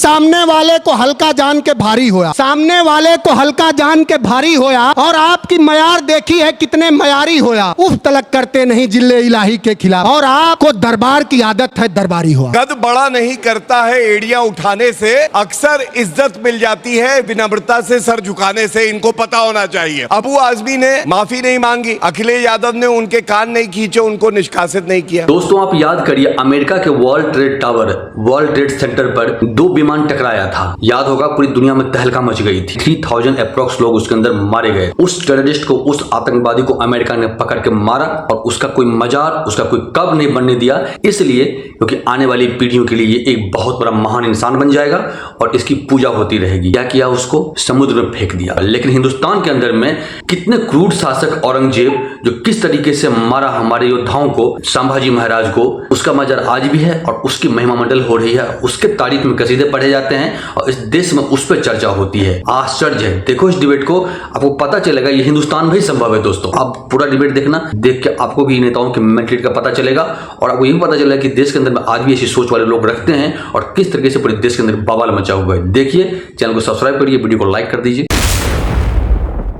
सामने वाले को हल्का जान के भारी होया, सामने वाले को हल्का जान के भारी होया और आपकी मयार देखी है कितने मयारी होया। उफ तलक करते नहीं जिले इलाही के खिलाफ और आपको दरबार की आदत है दरबारी हुआ। कद बड़ा नहीं करता है एड़ियां उठाने से, अक्सर इज्जत मिल जाती है विनम्रता से सर झुकाने से। इनको पता होना चाहिए। अबू आजमी ने माफी नहीं मांगी, अखिलेश यादव ने उनके कान नहीं खींचे, उनको निष्कासित नहीं किया। दोस्तों आप याद करिए अमेरिका के world trade tower, world trade centre पर दो विमान टकराया था। याद होगा पूरी दुनिया में तहलका मच गई थी। 3000 अप्रॉक्स लोग उसके अंदर मारे गए। उस टेररिस्ट को, उस आतंकवादी को अमेरिका ने पकड़ के मारा और उसका कोई मजार, उसका कोई कब्र नहीं बनने दिया, इसलिए क्योंकि आने वाली पीढ़ियों के लिए ये एक बहुत बड़ा महान इंसान बन जाएगा और इसकी पूजा होती रहेगी। क्या किया, उसको समुद्र में फेंक दिया। लेकिन हिंदुस्तान के अंदर में कितने क्रूर शासक औरंगजेब जो किस तरीके से मारा हमारे योद्धाओं को, संभाजी महाराज को, उसका मजार आज भी है और उसकी महिमा मंडल हो रही है। उसके तारीफ में कसीदे पढ़े जाते हैं और इस देश में उस पर चर्चा होती है। आश्चर्य है, देखो इस डिबेट को, आपको पता चलेगा ये हिंदुस्तान में ही संभव है। दोस्तों आप पूरा डिबेट देखना, देख के आपको भी नेताओं की मेंटलिटी का पता चलेगा और आपको ये भी पता चलेगा कि देश के अंदर में आज भी ऐसी सोच वाले लोग रखते हैं और किस तरीके से पूरे देश के अंदर बवाल मचा हुआ है। देखिए, चैनल को सब्सक्राइब करिए, वीडियो को लाइक कर दीजिए।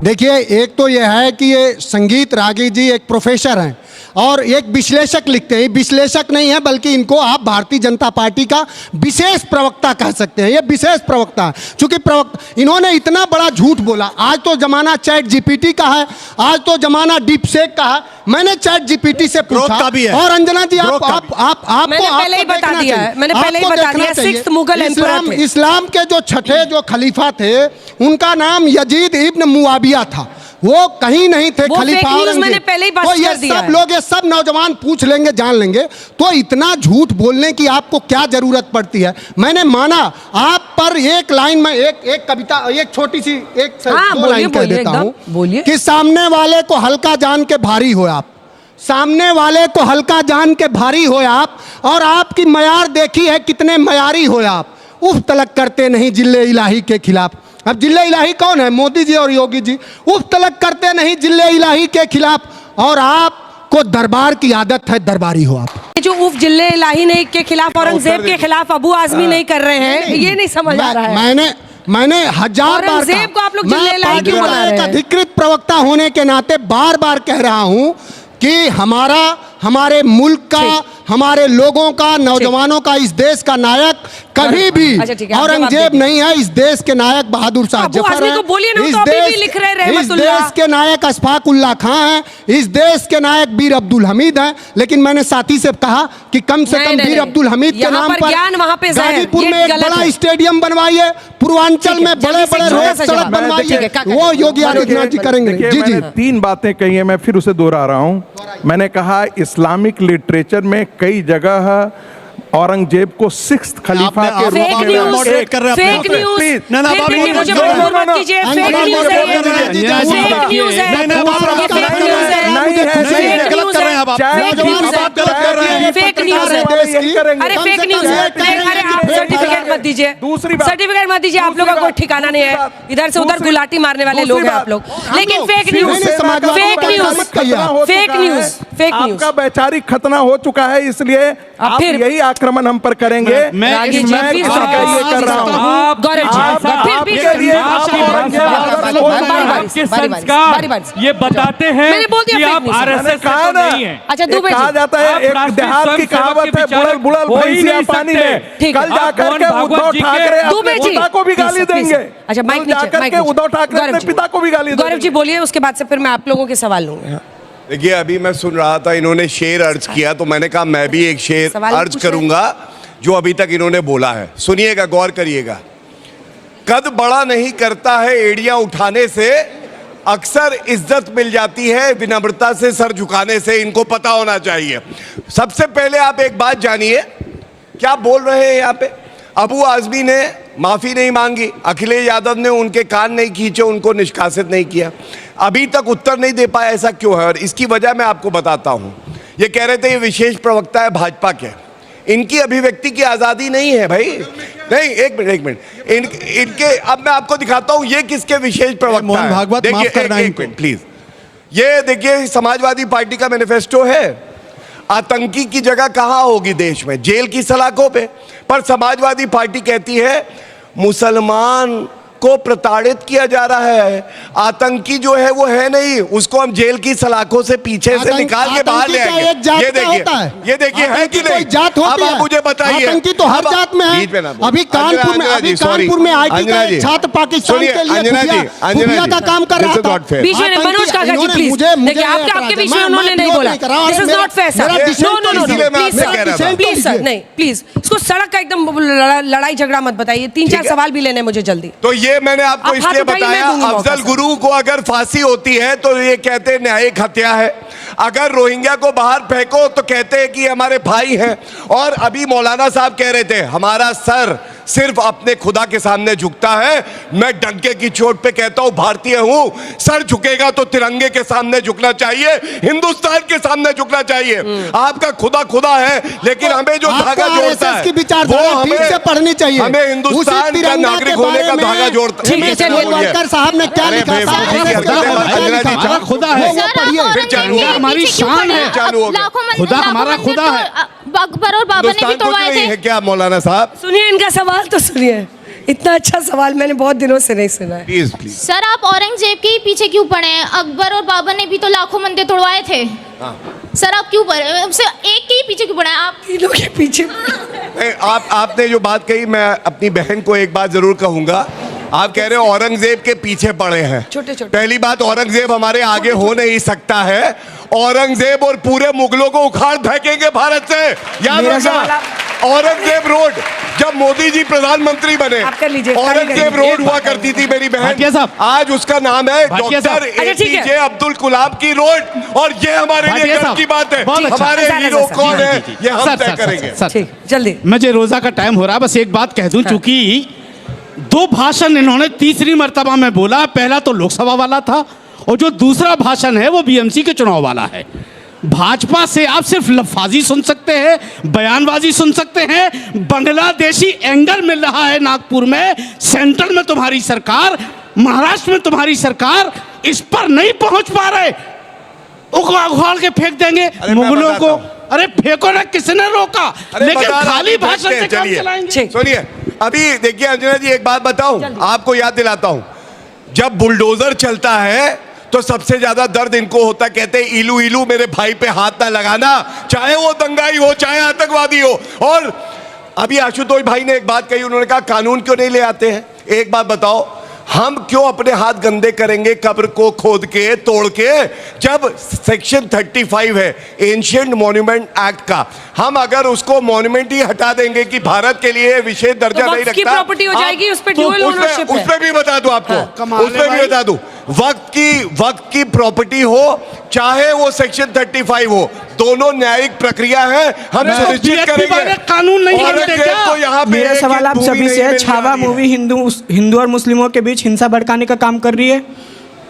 देखिए, एक तो यह है कि ये संगीत रागी जी एक प्रोफेसर हैं और एक विश्लेषक लिखते हैं। विश्लेषक नहीं है बल्कि इनको आप भारतीय जनता पार्टी का विशेष प्रवक्ता कह सकते हैं। ये विशेष प्रवक्ता है, चूंकि इन्होंने इतना बड़ा झूठ बोला। आज तो जमाना चैट जीपीटी का है, आज तो जमाना डीप सेक का है। मैंने चैट जीपीटी से पूछा और अंजना जी मैंने पहले ही बता दिया है, मैंने पहले ही बता दिया। सिक्स्थ मुगल एम्परर इस्लाम के जो छठे जो खलीफा थे उनका नाम यजीद इब्न मुआविया था। वो कहीं नहीं थे खलीफा औरंगजेब। तो ये सब लोग, ये सब नौजवान पूछ लेंगे, जान लेंगे। तो इतना झूठ बोलने की आपको क्या जरूरत पड़ती है? मैंने माना आप पर एक लाइन में एक कविता, एक छोटी सी दो लाइन कह देता हूं कि सामने वाले को हल्का जान के भारी हो आप, सामने वाले को हल्का जान के भारी हो आप और आपकी मयार देखी है कितने मयारी हो आप। उफ तलक करते नहीं जिले इलाही के खिलाफ। अब जिले इलाही कौन है? मोदी जी और योगी जी। उफ तलक करते नहीं जिले इलाही के खिलाफ और आपको दरबार की आदत है दरबारी हो आप। जो उफ जिले इलाही नहीं के खिलाफ, औरंगजेब के खिलाफ अबू आजमी नहीं कर रहे हैं, ये नहीं समझ आ रहा है। मैंने हजार बार को आप लोग जिले इलाही क्यों बना रहे हैं? अधिकृत प्रवक्ता होने के नाते बार बार कह रहा हूं कि हमारे मुल्क का, हमारे लोगों का, नौजवानों का, इस देश का नायक कभी भी औरंगजेब नहीं है। इस देश के नायक बहादुर शाह जफर हैं। इस देश के नायक अशफाक उल्लाह खां हैं। इस देश के नायक वीर अब्दुल हमीद हैं। लेकिन मैंने साथी से कहा कि कम से कम वीर अब्दुल हमीद के नाम पर गाजीपुर में एक बड़ा स्टेडियम बनवाइए, पूर्वांचल में बड़े बड़े रोड सड़क बनवाइए। वो योगी आदित्यनाथ जी करेंगे। जी जी, 3 बातें कही है, मैं फिर उसे दोहरा रहा हूँ। मैंने कहा इस्लामिक लिटरेचर में कई जगह औरंगजेब को 6th खलीफा के रूप में सर्टिफिकेट मत दीजिए। आप लोगों का कोई ठिकाना नहीं है, इधर से उधर गुलाटी मारने वाले लोग हैं आप लोग। लेकिन फेक न्यूज, फेक न्यूज आपका वैचारिक खतना हो चुका है, इसलिए आप यही आक्रमण हम पर करेंगे। मैं ये कर रहा हूँ। आपके संस्कार ये बताते हैं कि आप आरएसएस का नहीं है। अच्छा, कहा जाता है, एक देहात की कहावत है, बुड़ल बुड़ल भैंसिया पानी में। कल जाकर के उद्धव ठाकरे अपने पिता को भी गाली देंगे। अच्छा, माइक नीचे, उद्धव ठाकरे अपने पिता को भी गाली देंगे। गौरव जी बोलिए, उसके बाद से फिर मैं आप लोगों के सवाल लूंगा। देखिए, अभी मैं सुन रहा था, इन्होंने शेर अर्ज किया तो मैंने कहा मैं भी एक शेर अर्ज करूंगा जो अभी तक इन्होंने बोला है। सुनिएगा, गौर करिएगा। कद बड़ा नहीं करता है एड़ियां उठाने से, अक्सर इज्जत मिल जाती है विनम्रता से सर झुकाने से। इनको पता होना चाहिए। सबसे पहले आप एक बात जानिए, क्या बोल रहे हैं यहाँ पे। अबू आजमी ने माफी नहीं मांगी, अखिलेश यादव ने उनके कान नहीं खींचे, उनको निष्कासित नहीं किया। अभी तक उत्तर नहीं दे पाया, ऐसा क्यों है? और इसकी वजह मैं आपको बताता हूं। ये कह रहे थे ये विशेष प्रवक्ता है भाजपा के, इनकी अभिव्यक्ति की आजादी नहीं है भाई। नहीं, एक मिनट इनके, अब मैं आपको दिखाता हूं ये किसके विशेष प्रवक्ता है। देखिए, एक मिनट प्लीज। ये देखिए, समाजवादी पार्टी का मैनिफेस्टो है। आतंकी की जगह कहां होगी देश में? जेल की सलाखों पे। पर समाजवादी पार्टी कहती है मुसलमान को प्रताड़ित किया जा रहा है, आतंकी जो है वो है नहीं, उसको हम जेल की सलाखों से पीछे से निकाल के बाहर ले आएंगे। ये देखिए है कि नहीं? जात होती अब आप मुझे बताइए, आतंकी तो हर जात में है। अभी कानपुर में आईटी का एक छात्र पाकिस्तान के लिए खुफिया का काम कर रहा था। बीच में मनोज काका जी प्लीज, देखिए आपके बीच में उन्होंने नहीं बोला, this is not fair sir, no please sir, नहीं प्लीज, इसको सड़क का एकदम लड़ाई झगड़ा मत बताइए, 3-4 सवाल भी लेने मुझे जल्दी। तो ये मैंने आपको इसलिए बताया, अफजल गुरु को अगर फांसी होती है तो ये कहते हैं न्यायिक हत्या है, अगर रोहिंग्या को बाहर फेंको तो कहते हैं कि हमारे भाई हैं, और अभी मौलाना साहब कह रहे थे हमारा सर सिर्फ अपने खुदा के सामने झुकता है। मैं डंके की चोट पे कहता हूं भारतीय हूं, सर झुकेगा तो तिरंगे के सामने झुकना चाहिए, हिंदुस्तान के सामने झुकना चाहिए। आपका खुदा खुदा है, लेकिन हमें जो धागा जोड़ता है वो हमें पढ़नी चाहिए, हमें हिंदुस्तान का नागरिक होने का धागा जोड़ता है। तेंदुलकर साहब ने क्या लिखा, खुदा है, हमारी शान है, खुदा हमारा खुदा है। अकबर और बाबर ने भी तोड़वाए थे क्या मौलाना साहब? सुनिए इनका सवाल तो सुनिए, इतना अच्छा सवाल मैंने बहुत दिनों से नहीं सुना है। प्लीज प्लीज सर, आप औरंगजेब के पीछे क्यों पड़े हैं? अकबर और बाबर ने भी तो लाखों मंदिर तोड़वाए थे। सर आप क्यों पड़े, एक के ही पीछे क्यों पड़े हैं आप? तीनों के पीछे। आपने जो बात कही मैं अपनी बहन को एक बात जरूर कहूंगा, आप कह रहे हो औरंगजेब के पीछे पड़े हैं। छोटे। पहली बात, औरंगजेब हमारे आगे हो नहीं सकता है, औरंगजेब और पूरे मुगलों को उखाड़ फेंकेंगे भारत से, याद रखना। औरंगजेब रोड जब मोदी जी प्रधानमंत्री बने, औरंगजेब रोड हुआ करती थी मेरी बहन, आज उसका नाम है डॉक्टर APJ अब्दुल कलाम की रोड, और ये हमारे लिए गर्व की बात है। हमारे हीरो कौन है ये हम तय करेंगे। जल्दी, मुझे रोजा का टाइम हो रहा है, बस एक बात कह दूं, चूंकि 2 भाषण इन्होंने तीसरी मर्तबा में बोला, पहला तो लोकसभा वाला था और जो दूसरा भाषण है वो BMC के चुनाव वाला है। भाजपा से आप सिर्फ लफाजी सुन सकते हैं, बयानबाजी सुन सकते हैं, बांग्लादेशी एंगल मिल रहा है नागपुर में, सेंट्रल में तुम्हारी सरकार, महाराष्ट्र में तुम्हारी सरकार, इस पर नहीं पहुंच पा रहे, उखाड़ के फेंक देंगे मुगलों को। अरे फेंको ना, किसने रोका, लेकिन खाली भाषण से काम चलाएंगे। सुनिए, अभी देखिए अंजना जी एक बात बताऊं, आपको याद दिलाता हूं, जब बुलडोजर चलता है तो सबसे ज्यादा दर्द इनको होता है, कहते हैं इलू इलू मेरे भाई पे हाथ ना लगाना, चाहे वो दंगाई हो चाहे आतंकवादी हो। और अभी आशुतोष भाई ने एक बात कही, उन्होंने कहा कानून क्यों नहीं ले आते हैं। एक बात बताओ, हम क्यों अपने हाथ गंदे करेंगे कब्र को खोद के तोड़ के, जब सेक्शन 35 है एंशिएंट मॉन्यूमेंट एक्ट का, हम अगर उसको मॉन्यूमेंट ही हटा देंगे कि भारत के लिए विशेष दर्जा नहीं रखता, प्रॉपर्टी हो जाएगी, उस पे ड्यूअल ओनरशिप है। उसमें भी बता दूं आपको, उसमें भी बता दूं, वक्त की प्रॉपर्टी हो चाहे वो सेक्शन 35 हो, दोनों न्यायिक प्रक्रिया है, हम सुनिश्चित करेंगे। कानून नहीं बनते क्या? मेरा सवाल आप सभी से है, छावा मूवी हिंदू और मुस्लिमों के बीच हिंसा भड़काने का काम कर रही है?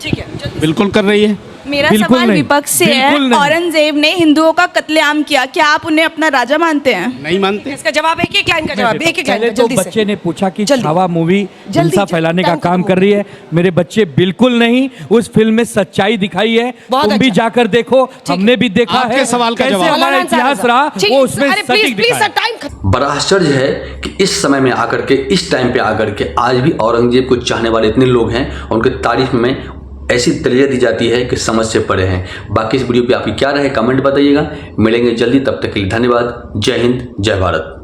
ठीक है, बिल्कुल कर रही है। मेरा सवाल विपक्ष से है, औरंगजेब ने हिंदुओं का कत्लेआम किया, क्या आप उन्हें अपना राजा मानते हैं? नहीं मानते। इसका जवाब एक लाइन का जवाब, एक लाइन जल्दी से। बच्चे ने पूछा कि छावा मूवी हिंसा फैलाने का काम कर रही है, मेरे बच्चे बिल्कुल नहीं, उस फिल्म में सच्चाई दिखाई है, तुम भी जाकर देखो, हमने भी देखा है, सवाल का कैसे हमारा इतिहास रहा वो उसमें सटीक दिखाया है। बड़ा आश्चर्य है कि इस समय में आकर के, इस टाइम पे आकर के आज भी औरंगजेब को चाहने वाले इतने लोग हैं, उनके तारीफ में ऐसी तलिया दी जाती है कि समझ से परे हैं। बाकी इस वीडियो पे आपकी क्या राय है कमेंट बताइएगा। मिलेंगे जल्दी, तब तक के लिए धन्यवाद। जय हिंद, जय भारत।